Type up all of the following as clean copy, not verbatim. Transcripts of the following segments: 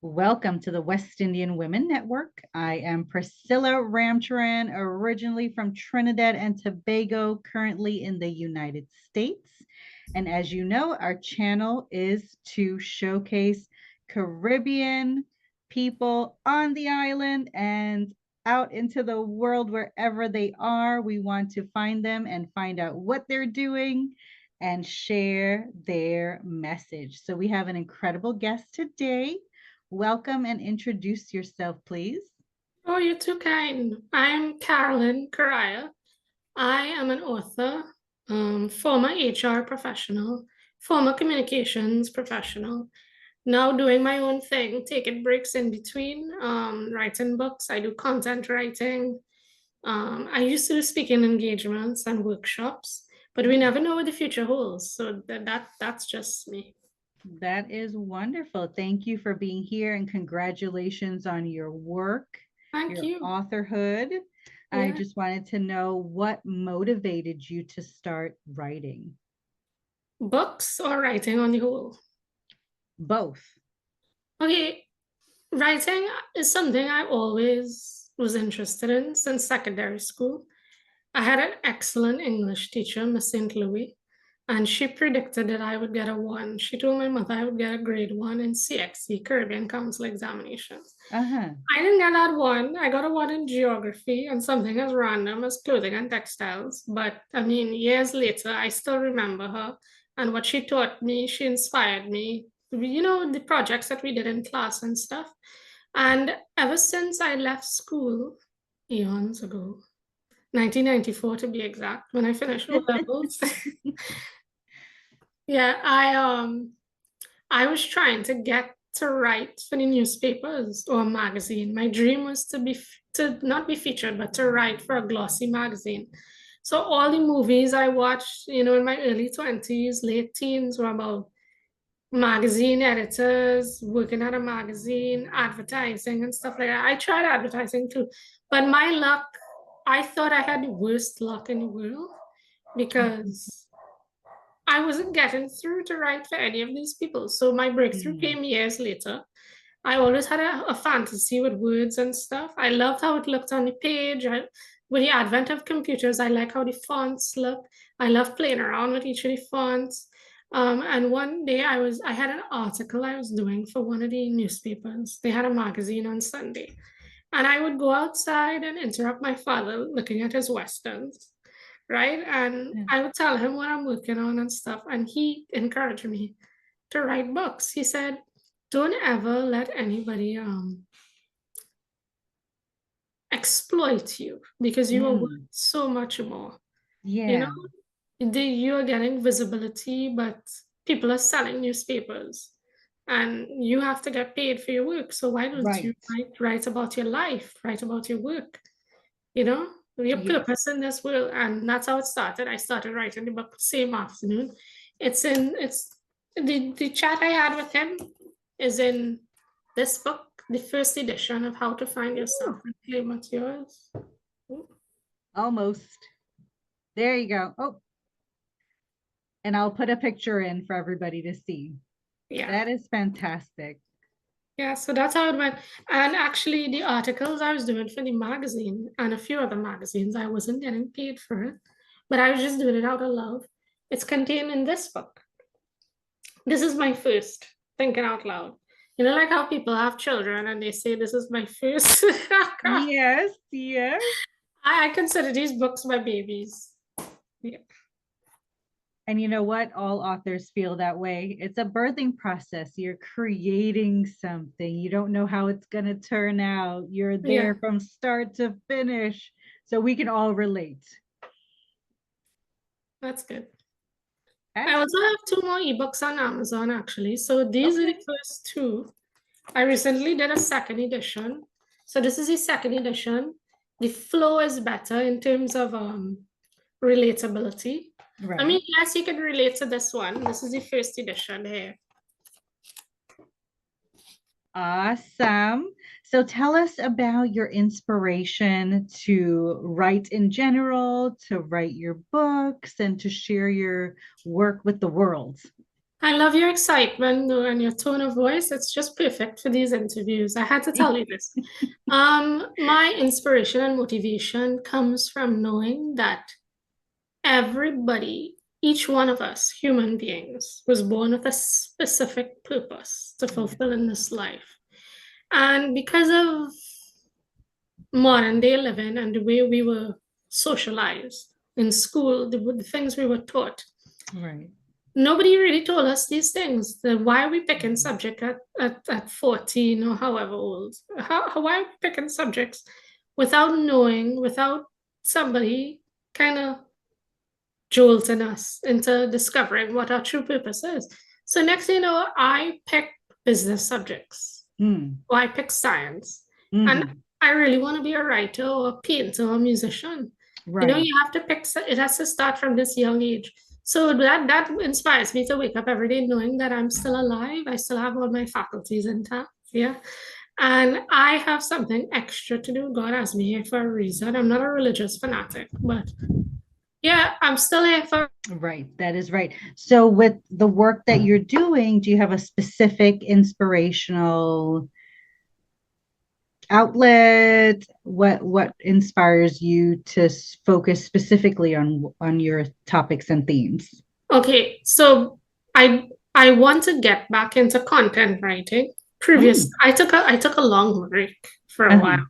Welcome to the West Indian Women Network. I am Priscilla Ramcharan, originally from Trinidad and Tobago, currently in the United States. And as you know, our channel is to showcase Caribbean people on the island and out into the world wherever they are. We want to find them and find out what they're doing and share their message. So we have an incredible guest today. Welcome and introduce yourself, please. Oh, you're too kind. I'm Carolyn Correia. I am an author, former HR professional, former communications professional, now doing my own thing, taking breaks in between, writing books. I do content writing. I used to do speaking engagements and workshops, but we never know what the future holds. So that's just me. That is wonderful. Thank you for being here and congratulations on your work, Thank your you. authorhood. I Yeah. just wanted to know what motivated you to start writing. Books or writing on the whole? Both. Okay, writing is something I always was interested in since secondary school. I had an excellent English teacher, Miss St. Louis, and she predicted that I would get a one. She told my mother I would get a grade one in CXC, Caribbean Council examinations. Uh-huh. I didn't get that one. I got a one in geography and something as random as clothing and textiles. But I mean, years later, I still remember her and what she taught me. She inspired me. The projects that we did in class and stuff. And ever since I left school, eons ago, 1994 to be exact, when I finished O levels, yeah, I was trying to get to write for the newspapers or a magazine. My dream was to not be featured, but to write for a glossy magazine. So all the movies I watched, in my early 20s, late teens were about magazine editors, working at a magazine, advertising and stuff like that. I tried advertising too, but my luck, I thought I had the worst luck in the world because I wasn't getting through to write for any of these people. So my breakthrough Mm. came years later. I always had a fantasy with words and stuff. I loved how it looked on the page. With the advent of computers, I like how the fonts look. I love playing around with each of the fonts. And one day I had an article I was doing for one of the newspapers. They had a magazine on Sunday. And I would go outside and interrupt my father looking at his westerns, right? And I would tell him what I'm working on and stuff. And he encouraged me to write books. He said, don't ever let anybody exploit you because you are worth Mm. so much more. You Yeah. know, you are getting visibility, but people are selling newspapers and you have to get paid for your work. So why don't you Right. write about your life, write about your work, you know, your Yes. purpose in this world? And that's how it started. I started writing the book the same afternoon. It's the chat I had with him is in this book, the first edition of How to Find Yourself Ooh, and Claim What's Yours. almost. There you go. Oh, and I'll put a picture in for everybody to see. Yeah. That is fantastic. Yeah, so that's how it went. And actually, the articles I was doing for the magazine and a few other magazines, I wasn't getting paid for it, but I was just doing it out of love. It's contained in this book. This is my first thinking out loud. Like how people have children and they say, this is my first. Yes, yes. I consider these books my babies. Yeah. And you know what? All authors feel that way. It's a birthing process. You're creating something. You don't know how it's going to turn out. You're there Yeah, from start to finish. So we can all relate. that's good. I also Excellent. have two more ebooks on Amazon actually. So these are the Okay. first two. I recently did a second edition. So this is the second edition. The flow is better in terms of relatability. I Right. mean, yes, you can relate to this one. This is the first edition here. Awesome. So tell us about your inspiration to write in general, to write your books, and to share your work with the world. I love your excitement though, and your tone of voice. It's just perfect for these interviews. I had to tell you this. My inspiration and motivation comes from knowing that everybody, each one of us, human beings, was born with a specific purpose to fulfill in this life. And because of modern day living and the way we were socialized in school, the things we were taught, Right. nobody really told us these things. Why are we picking subject at 14 or however old? Why are we picking subjects without knowing, without somebody kind of jolting us into discovering what our true purpose is? So next thing you know, I picked business subjects. Or I picked science. And I really want to be a writer or a painter or a musician. Right. You have to pick, it has to start from this young age. So that inspires me to wake up every day knowing that I'm still alive. I still have all my faculties intact. Yeah. And I have something extra to do. God has me here for a reason. I'm not a religious fanatic, but yeah, I'm still here for. Right. That is right. So with the work that you're doing, do you have a specific inspirational outlet? What inspires you to focus specifically on your topics and themes? Okay, so I want to get back into content writing. I took a long break for a while.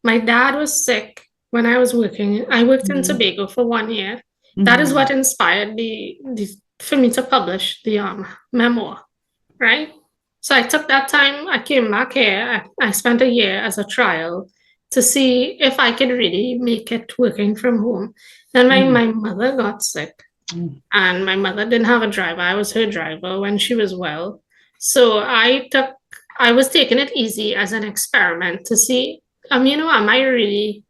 My dad was sick when I was working. I worked in Tobago for 1 year. That is what inspired for me to publish the memoir, right? So I took that time. I came back here. I spent a year as a trial to see if I could really make it working from home. Then my mother got sick, and my mother didn't have a driver. I was her driver when she was well. So I was taking it easy as an experiment to see, am I really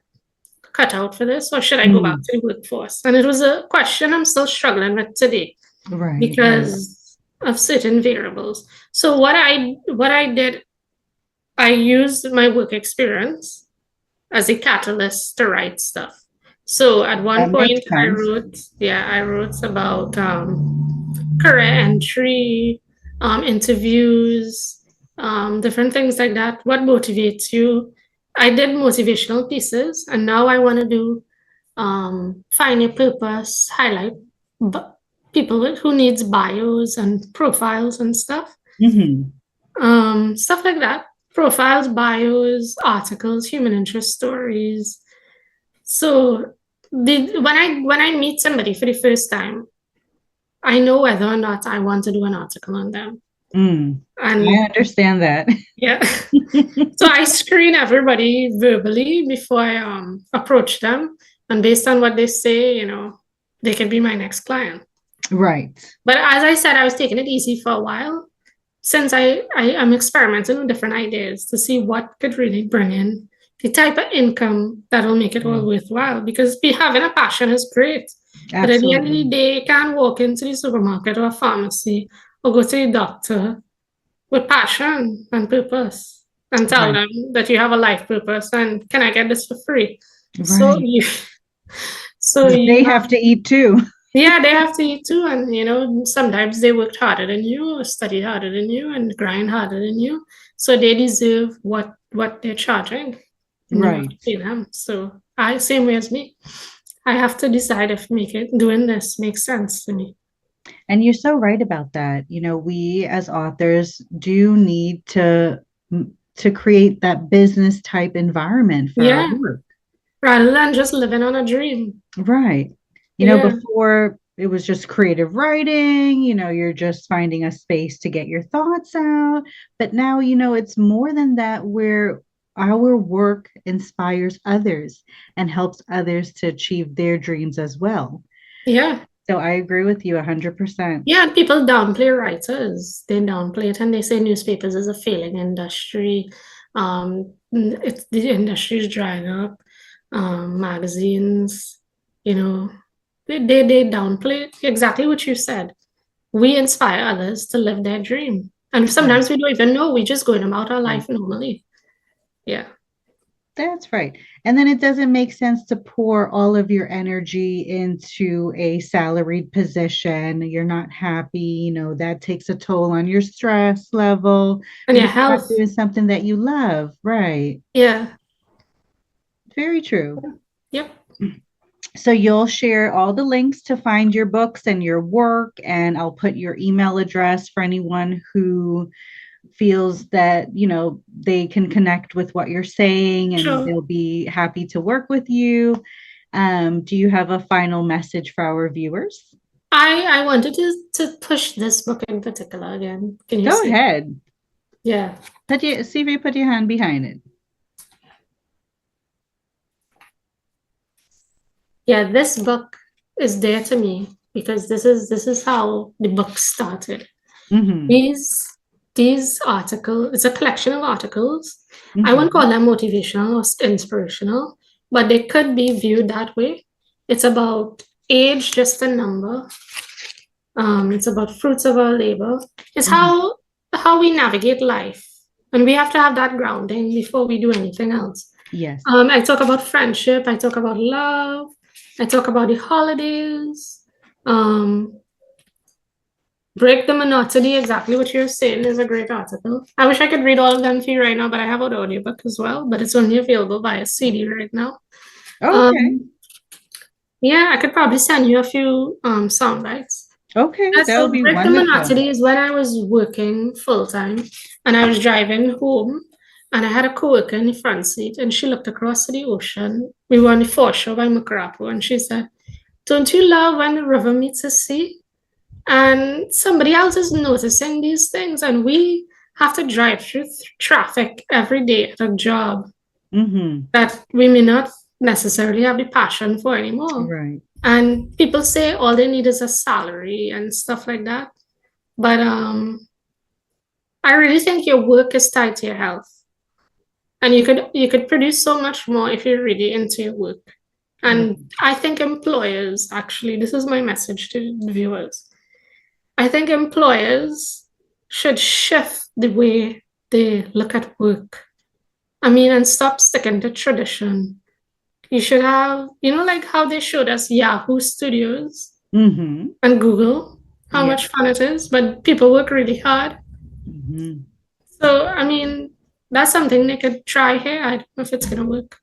cut out for this, or should I go back to the workforce? And it was a question I'm still struggling with today, Right. because of certain variables. So what I did, I used my work experience as a catalyst to write stuff. So at one point I wrote about career entry, interviews, different things like that. What motivates you? I did motivational pieces, and now I want to do find your purpose, highlight people who needs bios and profiles and stuff. Stuff like that. Profiles, bios, articles, human interest stories. So when I meet somebody for the first time, I know whether or not I want to do an article on them. And I understand that. Yeah. So I screen everybody verbally before I approach them. And based on what they say, they can be my next client. Right. But as I said, I was taking it easy for a while, since I am experimenting with different ideas to see what could really bring in the type of income that'll make it all worthwhile. Because having a passion is great. Absolutely. But at the end of the day, you can't walk into the supermarket or a pharmacy or go to the doctor with passion and purpose and tell them that you have a life purpose and can I get this for free? Right. So they have to eat too. Yeah, they have to eat too. And, sometimes they worked harder than you or studied harder than you and grind harder than you. So they deserve what they're charging. Right. Pay them. So same way as me. I have to decide if doing this makes sense to me. And you're so right about that. We as authors do need to create that business type environment for our work. Rather than just living on a dream. Right. Before it was just creative writing, you're just finding a space to get your thoughts out. But now, it's more than that, where our work inspires others and helps others to achieve their dreams as well. Yeah. So I agree with you 100%. Yeah, people downplay writers. They downplay it and they say newspapers is a failing industry. The industry is drying up. Magazines, they downplay exactly what you said. We inspire others to live their dream. And sometimes we don't even know. We're just going about our life normally. Yeah. That's right. And then it doesn't make sense to pour all of your energy into a salaried position. You're not happy, that takes a toll on your stress level And your because you're not health. doing something that you love. Right. Yeah. Very true. Yep. So you'll share all the links to find your books and your work, and I'll put your email address for anyone who feels that, they can connect with what you're saying and Sure. they'll be happy to work with you. Do you have a final message for our viewers? I wanted to push this book in particular again. Can you Go see? ahead. Yeah. See if you put your hand behind it. Yeah, this book is there to me because this is how the book started. Mm-hmm. These articles, it's a collection of articles. I wouldn't Mm-hmm. call them motivational or inspirational, but they could be viewed that way. It's about age, just a number. It's about fruits of our labor. It's Mm-hmm. how we navigate life, and we have to have that grounding before we do anything else. Yes. I talk about friendship. I talk about love. I talk about the holidays. Um, Break the Monotony, exactly what you're saying, is a great article. I wish I could read all of them for you right now, but I have an audiobook as well, but it's only available via CD right now. Okay. Um, yeah, I could probably send you a few sound bites. Okay. That would So be Break the wonderful. Monotony is when I was working full time and I was driving home and I had a coworker in the front seat and she looked across to the ocean. We were on the foreshore by Macarapo and she said, "Don't you love when the river meets the sea?" And somebody else is noticing these things, and we have to drive through traffic every day at a job Mm-hmm. that we may not necessarily have the passion for anymore. Right. And people say all they need is a salary and stuff like that. But I really think your work is tied to your health. And you could produce so much more if you're really into your work. Right. And I think employers, actually, this is my message to the viewers. I think employers should shift the way they look at work. I mean, and stop sticking to tradition. You should have, like how they showed us Yahoo Studios Mm-hmm. and Google, how Yeah. much fun it is, but people work really hard. Mm-hmm. So, I mean, that's something they could try here. I don't know if it's going to work.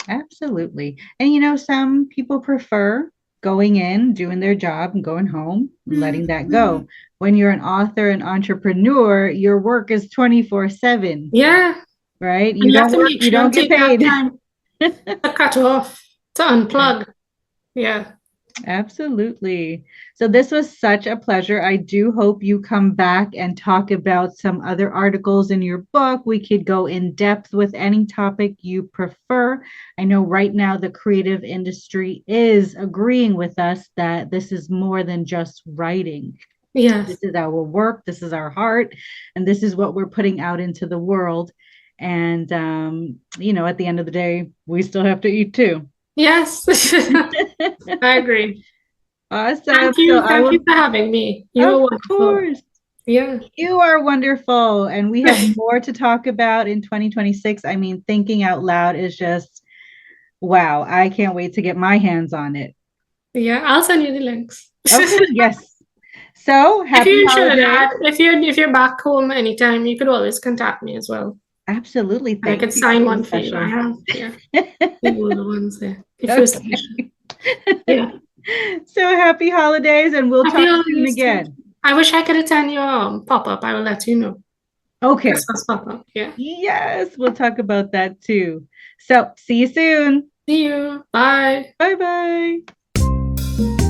Absolutely. And some people prefer going in, doing their job, and going home and letting that Mhm. go. When you're an author and entrepreneur, your work is 24/7, Yeah. right? And You you have don't to work, make you sure don't and get take that paid. time to cut off, to unplug. Yeah. Absolutely. So this was such a pleasure. I do hope you come back and talk about some other articles in your book. We could go in depth with any topic you prefer. I know right now the creative industry is agreeing with us that this is more than just writing. Yes. This is our work, this is our heart, and this is what we're putting out into the world. And at the end of the day, we still have to eat too. Yes. I agree. Awesome. Thank So you. I Thank will, you for having me. You of were wonderful. course, Yeah. you are wonderful. And we have more to talk about in 2026. I mean, thinking out loud is just, wow. I can't wait to get my hands on it. Yeah. I'll send you the links. Okay, yes. So If happy you're interested in holidays. that, if you're back home anytime, you could always contact me as well. Absolutely. I Thank could you for sign being one for you. I special. have, yeah, the older ones there. The first edition. Okay. Yeah. So happy holidays, and we'll Happy talk soon holidays too. again. I wish I could attend your pop-up. I will let you know. Okay. Christmas pop-up. Yeah. Yes, we'll talk about that too. So see you soon. See you. Bye. Bye bye.